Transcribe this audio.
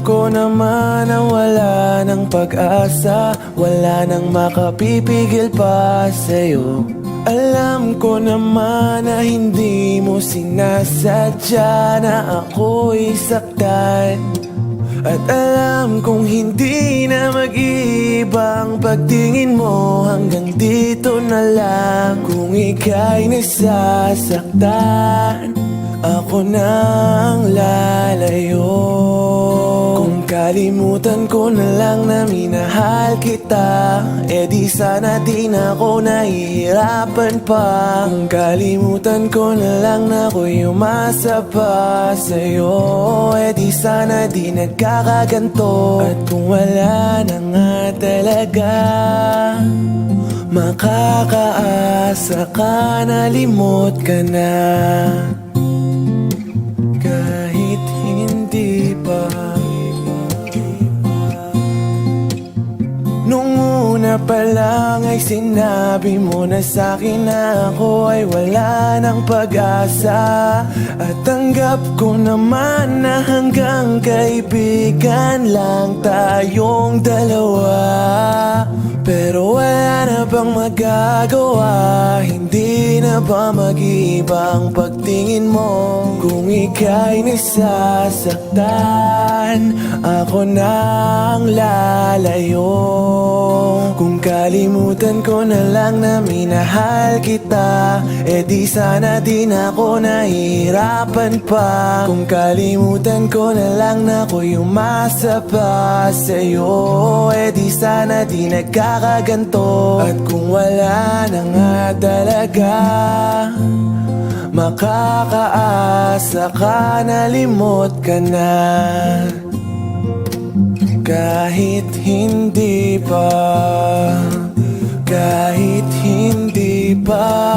ko naman na wala ng pag-asa, wala nang makapipigil pa sa'yo. Alam ko naman na hindi mo sinasadya na ako'y saktan. At alam kong hindi na mag-iibang pagtingin mo, hanggang dito na lang. Kung ika'y nasasaktan, ako nang lalayo. Kung kalimutan ko na lang na minahal kita, di sana din ako nahihirapan pa. Kung kalimutan ko na lang na ako'y umasa pa sa'yo, di sana di nagkakaganto. At kung wala na nga talaga, makakaasa ka na limot ka na. Kahit hindi pa. Nung una pa lang ay sinabi mo na sa'kin na ako ay wala ng pag-asa. At tanggap ko naman na hanggang kaibigan lang tayong dalawa. Pero wala na bang magagawa? Hindi na ba mag-iibang pagtingin mo? Kung ika'y nasasaktan, ako nang lalayo. Kung kalimutan ko na lang na minahal kita, di sana din ako nahihirapan pa. Kung kalimutan ko na lang na ako'y umasa pa sa'yo, di sana di nagkakaganto. At kung wala na nga talaga, makakaasa ka na limot ka na. Kahit hindi pa, kahit hindi pa.